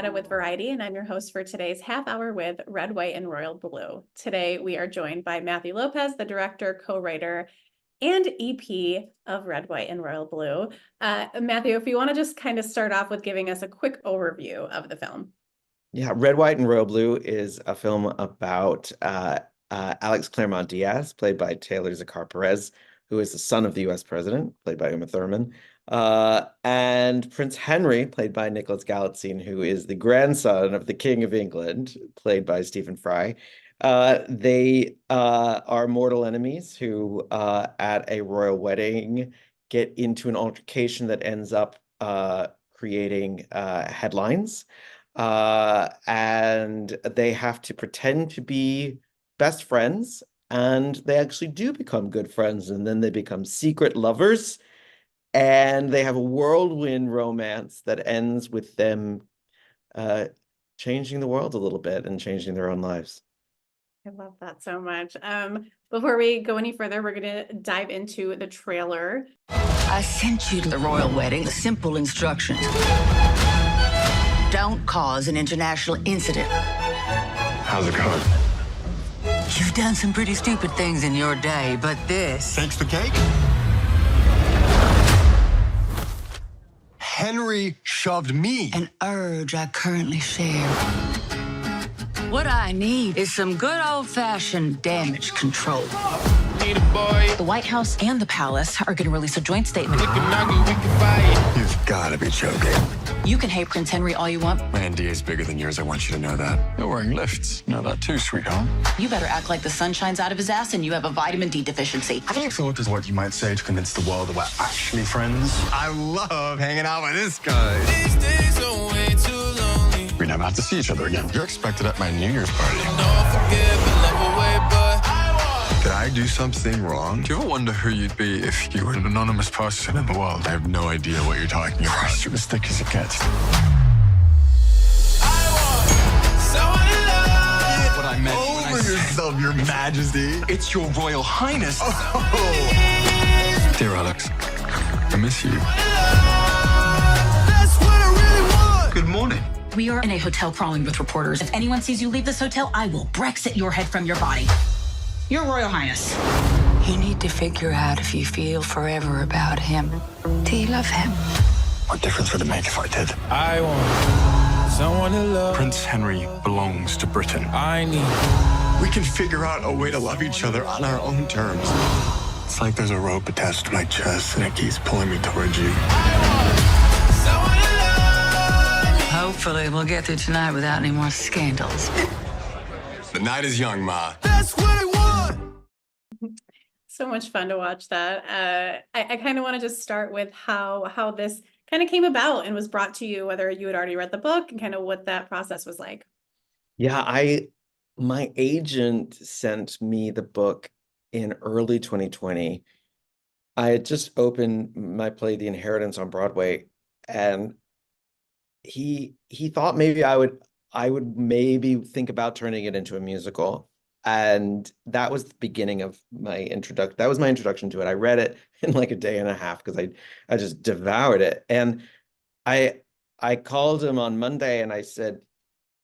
Loretta with Variety, and I'm your host for today's half hour with Red, White, and Royal Blue. Today, we are joined by Matthew López, the director, co-writer, and EP of Red, White, and Royal Blue. Matthew, if you want to just kind of start off with giving us a quick overview of the film. Yeah, Red, White, and Royal Blue is a film about Alex Claremont Diaz, played by Taylor Zakhar Perez, who is the son of the U.S. president, played by Uma Thurman, and Prince Henry, played by Nicholas Galitzine, who is the grandson of the King of England, played by Stephen Fry. They are mortal enemies who, at a royal wedding, get into an altercation that ends up creating headlines. And they have to pretend to be best friends, and they actually do become good friends, and then they become secret lovers, and they have a whirlwind romance that ends with them changing the world a little bit and changing their own lives. I love that so much. Before we go any further, we're going to dive into the trailer. I sent you to the royal wedding with simple instructions. Don't cause an international incident. How's it going? You've done some pretty stupid things in your day, but this... Thanks for cake? Henry shoved me. An urge I currently share. What I need is some good old-fashioned damage control. Need a boy. The White House and the palace are going to release a joint statement. We can buy it. You've got to be joking. You can hate Prince Henry all you want. My NDA is bigger than yours. I want you to know that. You're wearing lifts. You know that too, sweetheart. You better act like the sun shines out of his ass and you have a vitamin D deficiency. Have you thought is what you might say to convince the world that we're actually friends? I love hanging out with this guy. These days are way too lonely. We never have to see each other again. You're expected at my New Year's party. Don't forget the love away, but Did I do something wrong? Do you ever wonder who you'd be if you were an anonymous person in the world? I have no idea what you're talking about. Christ, you're as thick as it gets. someone to love. What I meant when I yourself, Your Majesty. It's your Royal Highness. Oh. Dear Alex, I miss you. That's what I really want. Good morning. We are in a hotel crawling with reporters. If anyone sees you leave this hotel, I will Brexit your head from your body. Your Royal Highness. You need to figure out if you feel forever about him. Do you love him? What difference would it make if I did? I want someone to love. Prince Henry belongs to Britain. I need We can figure out a way to love each other on our own terms. It's like there's a rope attached to my chest and it keeps pulling me towards you. someone to love me. Hopefully we'll get through tonight without any more scandals. The night is young, Ma. That's what I want. So much fun to watch that. I kind of want to just start with how this kind of came about and was brought to you, whether you had already read the book and kind of what that process was like. Yeah, my agent sent me the book in early 2020. I had just opened my play The Inheritance on Broadway, and he thought maybe I would maybe think about turning it into a musical. And that was the beginning of my introduction. That was my introduction to it. I read it in like a day and a half because I just devoured it. And I called him on Monday and I said,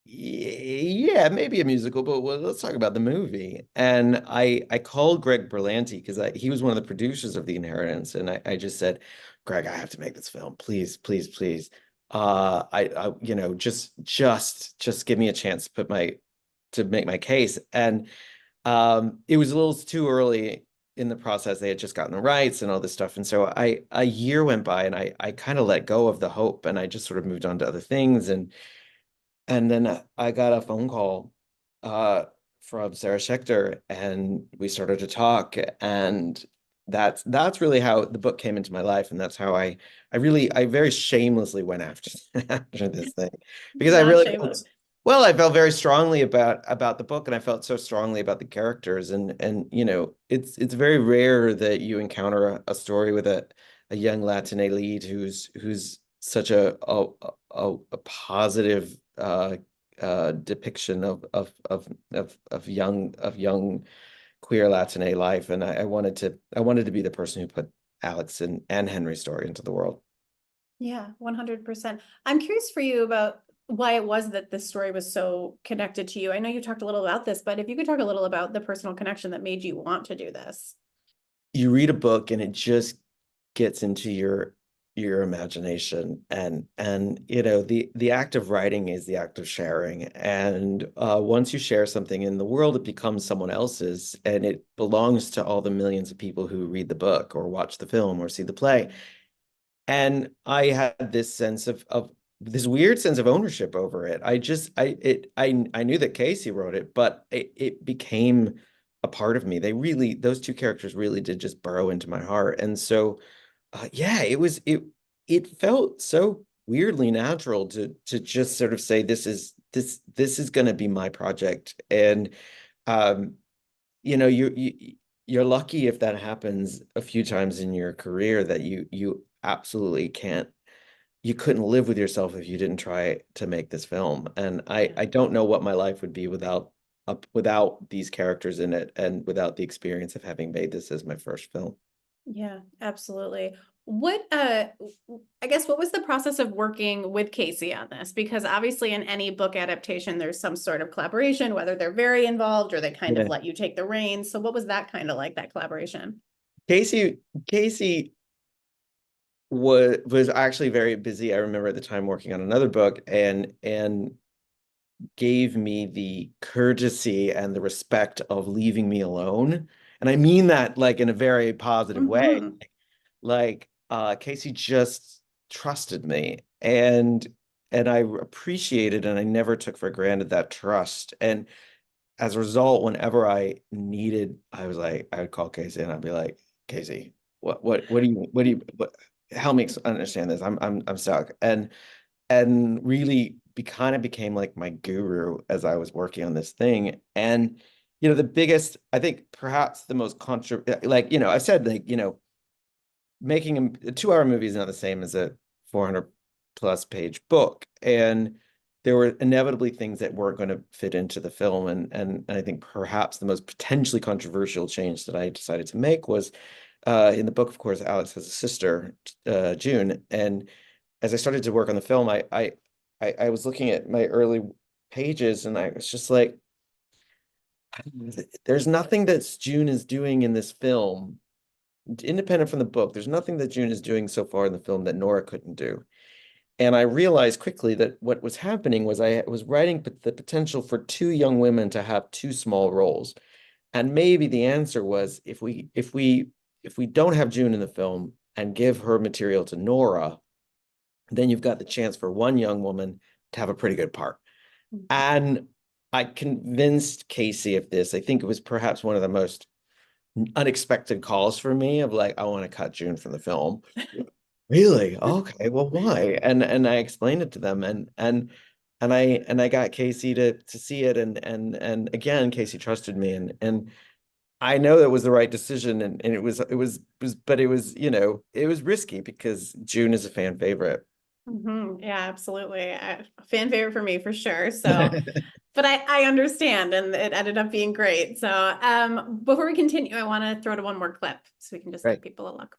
yeah, maybe a musical, but let's talk about the movie. And I called Greg Berlanti because he was one of the producers of The Inheritance. And I just said, Greg, I have to make this film. Please, please, please. I you know, just give me a chance to make my case. And it was a little too early in the process. They had just gotten the rights and all this stuff. And so a year went by and I kind of let go of the hope and I just sort of moved on to other things. And then I got a phone call from Sarah Schechter and we started to talk, and that's really how the book came into my life. And that's how I very shamelessly went after this thing, because I felt very strongly about the book, and I felt so strongly about the characters, and you know, it's very rare that you encounter a story with a young Latina lead who's such a positive depiction of young queer Latina life, and I wanted to be the person who put Alex and Henry's story into the world. Yeah, 100%. I'm curious for you about why it was that this story was so connected to you. I know you talked a little about this, but if you could talk a little about the personal connection that made you want to do this. You read a book and it just gets into your imagination, and you know, the act of writing is the act of sharing, and once you share something in the world, it becomes someone else's, and it belongs to all the millions of people who read the book or watch the film or see the play. And I had this sense of this weird sense of ownership over it. I knew that Casey wrote it, but it became a part of me. Those two characters really did just burrow into my heart. And so yeah, it felt so weirdly natural to just sort of say this is going to be my project. And you know, you're lucky if that happens a few times in your career, that you absolutely you couldn't live with yourself if you didn't try to make this film. And I don't know what my life would be without these characters in it, and without the experience of having made this as my first film. Yeah, absolutely. What, I guess, what was the process of working with Casey on this? Because obviously in any book adaptation, there's some sort of collaboration, whether they're very involved or they kind of let you take the reins. So what was that kind of like, that collaboration? Casey was actually very busy. I remember at the time working on another book, and gave me the courtesy and the respect of leaving me alone. And I mean that like in a very positive way. Like Casey just trusted me, and I appreciated, and I never took for granted that trust. And as a result, whenever I would call Casey and I'd be like, Casey, what do you help me understand this? I'm stuck. And really kind of became like my guru as I was working on this thing. And you know, the biggest, I think perhaps the most like, you know, I said, like, you know, making a 2-hour movie is not the same as a 400+ page book, and there were inevitably things that weren't going to fit into the film. And I think perhaps the most potentially controversial change that I decided to make was in the book, of course, Alex has a sister, June. And as I started to work on the film, I was looking at my early pages, and I was just like, there's nothing that June is doing in this film, independent from the book. There's nothing that June is doing so far in the film that Nora couldn't do. And I realized quickly that what was happening was I was writing the potential for 2 young women to have 2 small roles. And maybe the answer was, if we don't have June in the film and give her material to Nora, then you've got the chance for 1 young woman to have a pretty good part. And I convinced Casey of this. I think it was perhaps one of the most unexpected calls for me, of like, I want to cut June from the film. Really? Okay, well, why? And I explained it to them, and I got Casey to see it, and again, Casey trusted me, and I know that was the right decision, and it was, but it was, you know, it was risky because June is a fan favorite. Yeah, absolutely. Fan favorite for me for sure. So, but I understand, and it ended up being great. So, before we continue, I want to throw to one more clip so we can just give people a look.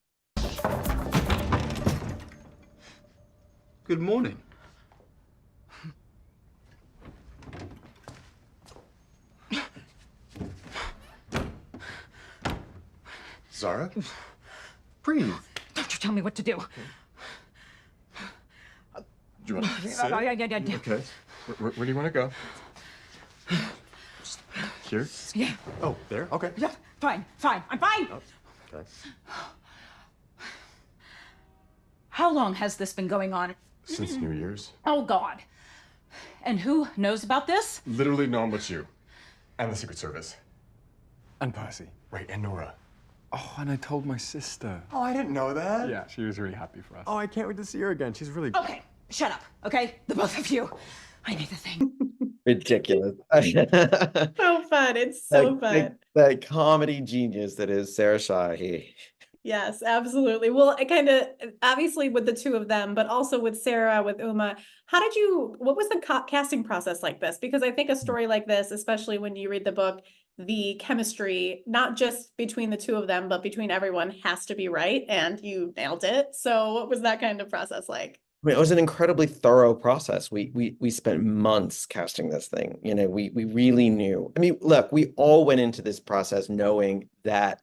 Good morning. Zara? Breathe. Don't you tell me what to do. Do you want to sit? Yeah. Okay. Where do you want to go? Here? Yeah. Oh, there? Okay. Yeah, fine. I'm fine. Oh, okay. How long has this been going on? Since New Year's. Oh, God. And who knows about this? Literally no one but you. And the Secret Service. And Percy. Right, and Nora. Oh, and I told my sister. Oh, I didn't know that. Yeah, she was really happy for us. Oh, I can't wait to see her again. She's really... Okay, shut up, okay? The both of you. I need the thing. Ridiculous. So fun. It's so fun. That comedy genius that is Sarah Shahi. Yes, absolutely. Well, I kind of, obviously with the 2 of them, but also with Sarah, with Uma, what was the casting process like this? Because I think a story like this, especially when you read the book, the chemistry, not just between the 2 of them, but between everyone, has to be right, and you nailed it. So what was that kind of process like? mean, it was an incredibly thorough process. We spent months casting this thing. You know, we really knew. I mean, look, we all went into this process knowing that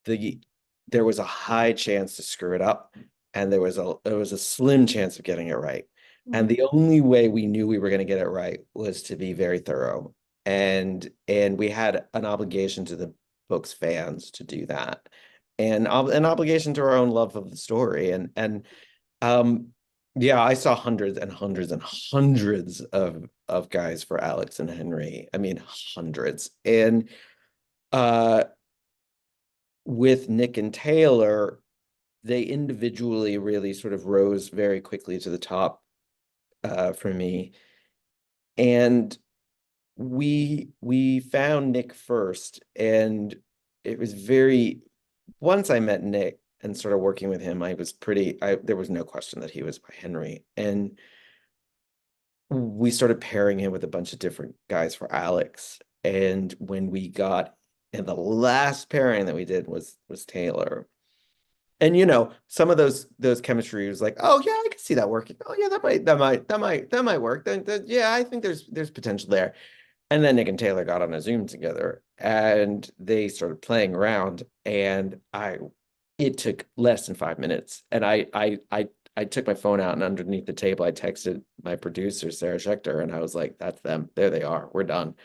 there was a high chance to screw it up, and there was a slim chance of getting it right. And the only way we knew we were going to get it right was to be very thorough. And we had an obligation to the book's fans to do that, and an obligation to our own love of the story. Um yeah, I saw hundreds and hundreds and hundreds of guys for Alex and Henry. I mean, hundreds. And uh with Nick and Taylor, they individually really sort of rose very quickly to the top for me. And we found Nick first, and it was very, once I met Nick and started working with him, there was no question that he was by Henry. And we started pairing him with a bunch of different guys for Alex. And and the last pairing that we did was Taylor. And some of those chemistry was like, oh yeah, I can see that working. Oh yeah, that might work. Then yeah, I think there's potential there. And then Nick and Taylor got on a Zoom together, and they started playing around, and it took less than 5 minutes. And I took my phone out, and underneath the table, I texted my producer, Sarah Schechter, and I was like, that's them. There they are. We're done.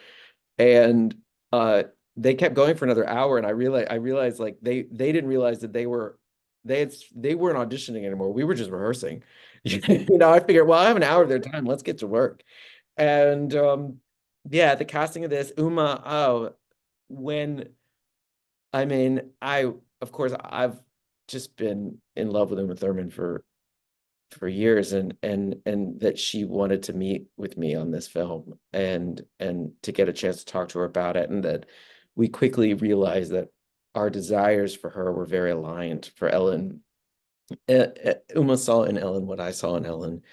And they kept going for another hour, and I realized like they didn't realize that they weren't auditioning anymore. We were just rehearsing. I figured, well, I have an hour of their time. Let's get to work. And yeah, the casting of this, Uma, of course, I've just been in love with Uma Thurman for years, and that she wanted to meet with me on this film, and to get a chance to talk to her about it, and that we quickly realized that our desires for her were very aligned. For Ellen, Uma saw in Ellen what I saw in Ellen,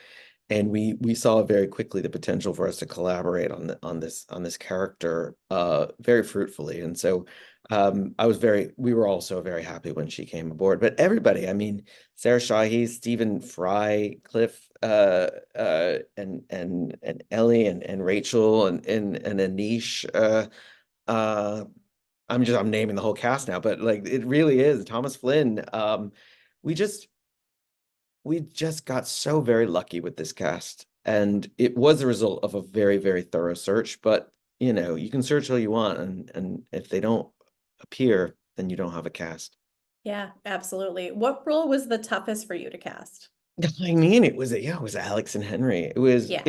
and we saw very quickly the potential for us to collaborate on this character very fruitfully. And so we were also very happy when she came aboard. But everybody, I mean, Sarah Shahi, Stephen Fry, Cliff, and Ellie, and Rachel, and Anish. I'm naming the whole cast now, but like it really is Thomas Flynn. We just got so very lucky with this cast, and it was the result of a very, very thorough search. But you can search all you want, and if they don't appear, then you don't have a cast. Yeah, absolutely. What role was the toughest for you to cast? I mean, it was Alex and Henry. Yeah.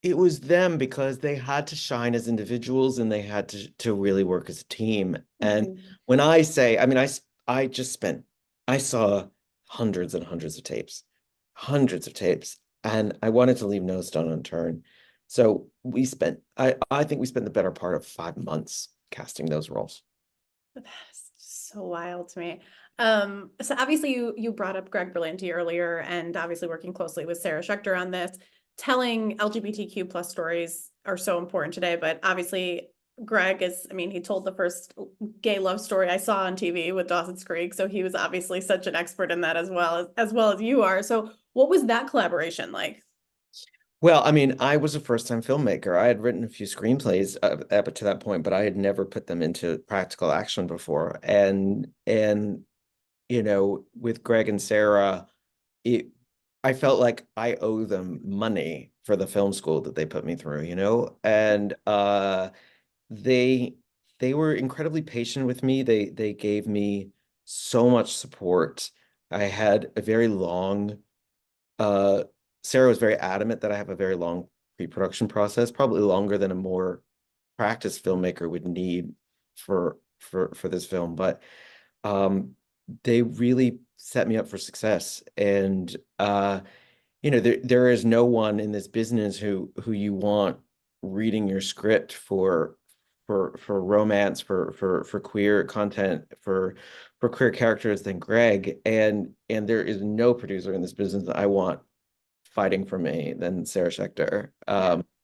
It was them, because they had to shine as individuals, and they had to really work as a team. And when I say, I mean, I saw hundreds and hundreds of tapes, and I wanted to leave no stone unturned. So I think we spent the better part of 5 months casting those roles. That's so wild to me. So obviously you brought up Greg Berlanti earlier, and obviously working closely with Sarah Schechter on this. Telling LGBTQ plus stories are so important today, but obviously Greg he told the first gay love story I saw on TV with Dawson's Creek, so he was obviously such an expert in that as well as you are. So what was that collaboration like? Well, I mean, I was a first-time filmmaker. I had written a few screenplays up to that point, but I had never put them into practical action before. And with Greg and Sarah, I felt like I owe them money for the film school that they put me through, and they were incredibly patient with me. They gave me so much support. I had a very long, Sarah was very adamant that I have a very long pre-production process, probably longer than a more practiced filmmaker would need for this film. But they really set me up for success. And there is no one in this business who you want reading your script for romance, for queer content, for queer characters than Greg. And there is no producer in this business that I want fighting for me than Sarah Schechter.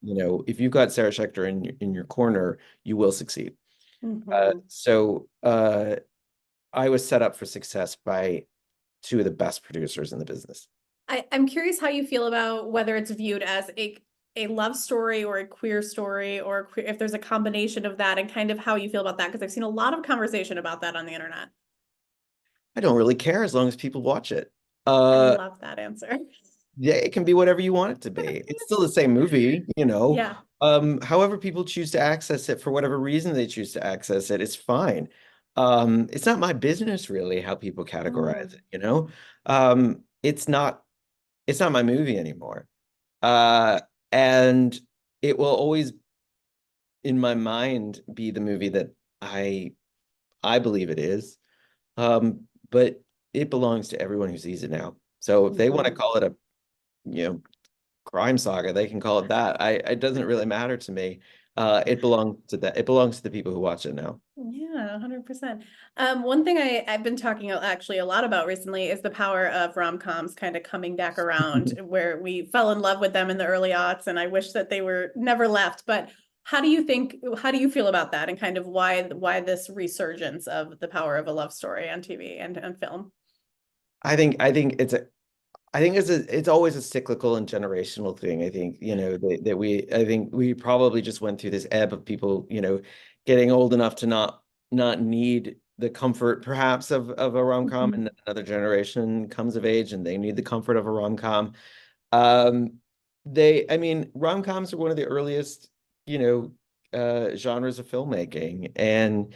If you've got Sarah Schechter in your corner, you will succeed. So I was set up for success by two of the best producers in the business. I'm curious how you feel about whether it's viewed as a love story or a queer story, or if there's a combination of that, and kind of how you feel about that, because I've seen a lot of conversation about that on the internet. I don't really care as long as people watch it. I love that answer. Yeah, it can be whatever you want it to be. It's still the same movie, you know. Yeah. However people choose to access it, for whatever reason they choose to access it, it's fine. It's not my business really how people categorize it, you know. It's not my movie anymore. And it will always, in my mind, be the movie that I believe it is. But it belongs to everyone who sees it now. So if they want to call it a, you know, crime saga, they can call it that. It doesn't really matter to me. It belongs to that. It belongs to the people who watch it now. Yeah, 100%. One thing I've been talking actually a lot about recently is the power of rom-coms kind of coming back around, where we fell in love with them in the early aughts, and I wish that they were never left. But how do you feel about that, and kind of why this resurgence of the power of a love story on TV and film? I think it's always a cyclical and generational thing. I think, you know, I think we probably just went through this ebb of people, you know, getting old enough to not need the comfort perhaps of a rom-com, and another generation comes of age and they need the comfort of a rom-com. I mean, rom-coms are one of the earliest, you know, genres of filmmaking, and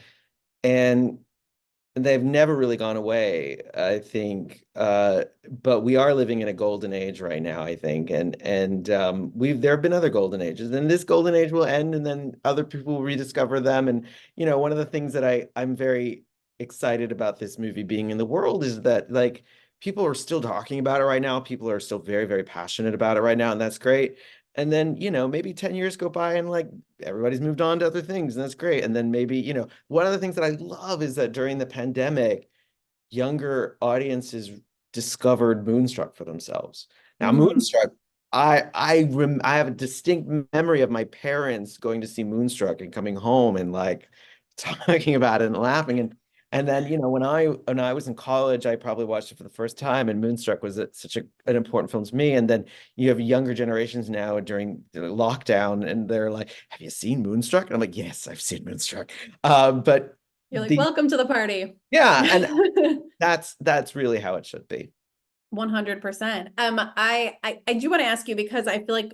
they've never really gone away, I think. But we are living in a golden age right now, I think. And there have been other golden ages, and this golden age will end, and then other people will rediscover them. And, you know, one of the things that I'm very excited about this movie being in the world is that, like, people are still talking about it right now. People are still very, very passionate about it right now, and that's great. And then, you know, maybe 10 years go by and like everybody's moved on to other things, and that's great. And then maybe, you know, one of the things that I love is that during the pandemic, younger audiences discovered Moonstruck for themselves. Now, Moonstruck, I have a distinct memory of my parents going to see Moonstruck and coming home and like talking about it and laughing. And then, you know, when I was in college, I probably watched it for the first time, and Moonstruck was such an important film to me. And then you have younger generations now during the lockdown, and they're like, "Have you seen Moonstruck?" And I'm like, "Yes, I've seen Moonstruck." But You're like, welcome to the party. Yeah, and that's really how it should be. 100%. I do want to ask you, because I feel like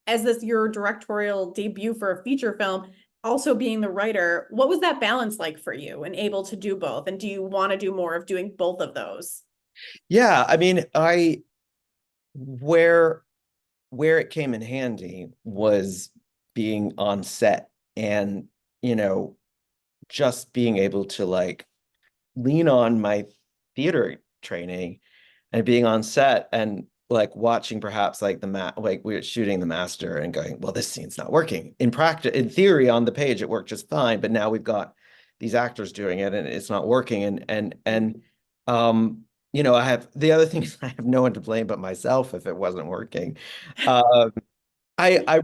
as this your directorial debut for a feature film, also being the writer, what was that balance like for you, and able to do both? And do you want to do more of doing both of those? Yeah, I mean, where it came in handy was being on set, and, you know, just being able to like lean on my theater training and being on set and like watching perhaps like like we were shooting The Master and going, well, this scene's not working. In practice, in theory, on the page, it worked just fine, but now we've got these actors doing it and it's not working. And you know, the other thing is I have no one to blame but myself if it wasn't working. I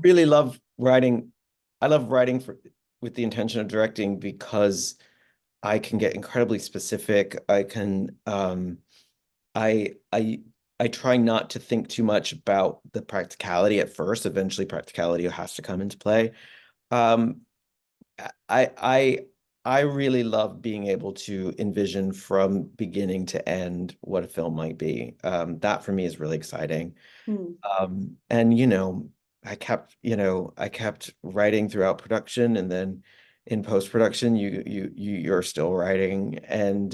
really love writing. I love writing with the intention of directing, because I can get incredibly specific. I can I try not to think too much about the practicality at first. Eventually practicality has to come into play. Um, I really love being able to envision from beginning to end what a film might be. That for me is really exciting. And you know, I kept writing throughout production, and then in post-production you're still writing, and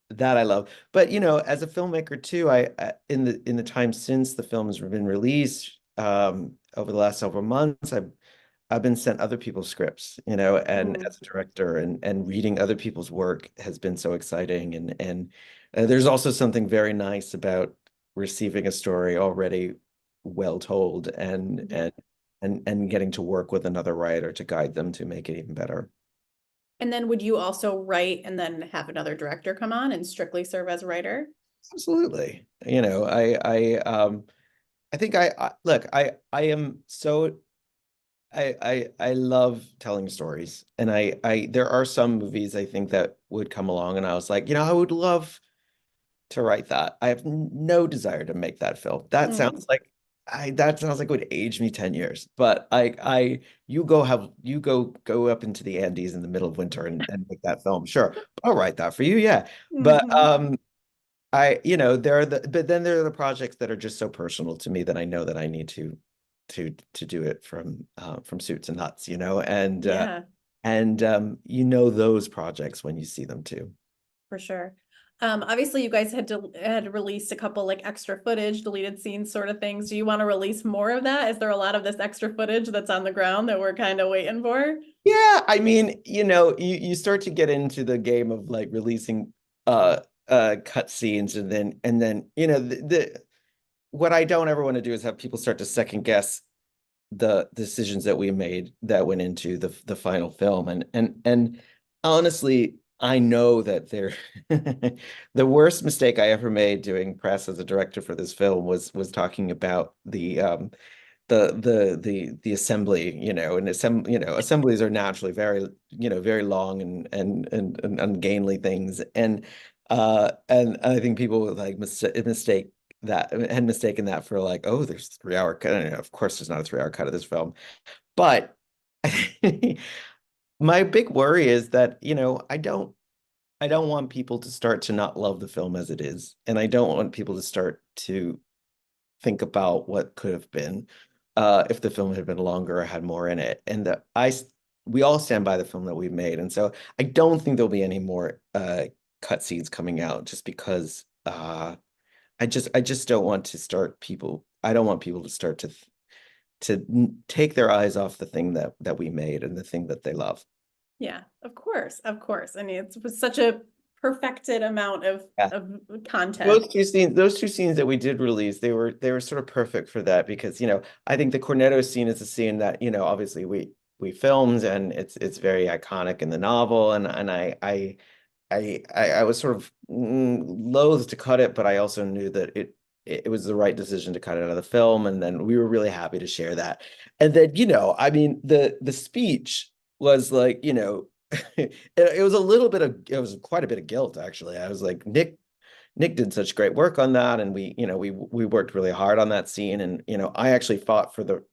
that I love. But you know, as a filmmaker too, in the time since the film has been released, over the last several months, I've been sent other people's scripts, you know, and as a director, and reading other people's work has been so exciting. And there's also something very nice about receiving a story already well told, and getting to work with another writer to guide them to make it even better. And then would you also write and then have another director come on and strictly serve as a writer? Absolutely. You know, I think look, I am so I love telling stories, and there are some movies I think that would come along and I was like, you know, I would love to write that. I have no desire to make that film. That sounds like it would age me 10 years. But you go up into the Andes in the middle of winter and make that film. Sure, I'll write that for you. Yeah, but but then there are the projects that are just so personal to me that I know that I need to do it from soup to nuts, and those projects when you see them too. For sure. Obviously you guys had released a couple like extra footage, deleted scenes sort of things. Do you want to release more of that? Is there a lot of this extra footage that's on the ground that we're kind of waiting for? Yeah, I mean, you start to get into the game of like releasing cut scenes and then what I don't ever want to do is have people start to second guess the decisions that we made that went into the final film. And honestly, I know that the worst mistake I ever made doing press as a director for this film was talking about the assembly, and assemblies are naturally very, very long and ungainly things. And I think people would like mistaken that for like, oh, there's a 3-hour cut. And of course, there's not a 3-hour cut of this film, but my big worry is that I don't want people to start to not love the film as it is, and I don't want people to start to think about what could have been if the film had been longer or had more in it. And we all stand by the film that we've made, and so I don't think there'll be any more cut scenes coming out just because I just don't want to start people. I don't want people to start to take their eyes off the thing that we made and the thing that they love. Yeah, of course. I mean, it was such a perfected amount of content. Those two scenes that we did release, they were sort of perfect for that because I think the Cornetto scene is a scene that obviously we filmed and it's very iconic in the novel, and I was sort of loath to cut it, but I also knew that it was the right decision to cut it out of the film, and then we were really happy to share that. And then I mean the speech was like it was quite a bit of guilt, actually. I was like, Nick did such great work on that, and we worked really hard on that scene, and I actually fought for the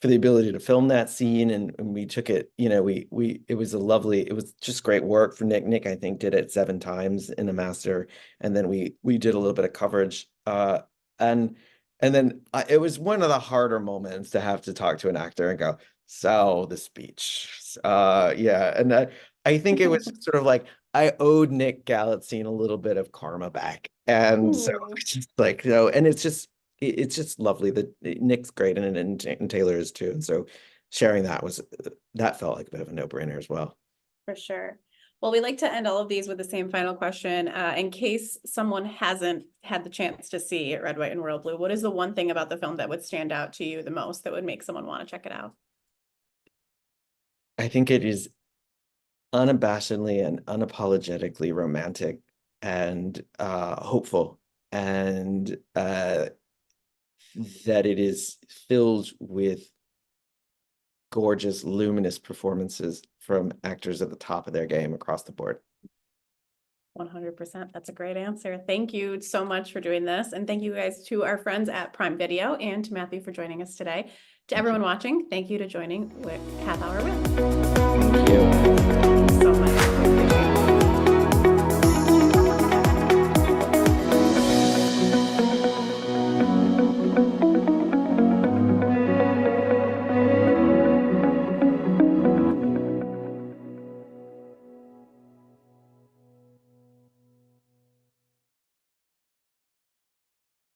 ability to film that scene, and we took it, it was just great work for Nick. Nick, I think, did it 7 times in a master, and then we did a little bit of coverage, and then it was one of the harder moments to have to talk to an actor and go, so the speech, and I think it was sort of like I owed Nick Galitzine a little bit of karma back, and so it's just like and it's just lovely that Nick's great and Taylor is too, and so sharing that felt like a bit of a no-brainer as well. For sure. Well, we like to end all of these with the same final question. In case someone hasn't had the chance to see Red, White, and Royal Blue, what is the one thing about the film that would stand out to you the most that would make someone want to check it out? I think it is unabashedly and unapologetically romantic and hopeful, and that it is filled with gorgeous, luminous performances from actors at the top of their game across the board. 100%. That's a great answer. Thank you so much for doing this. And thank you guys to our friends at Prime Video and to Matthew for joining us today. To everyone watching, thank you to joining with Half Hour With. Thank you. So much.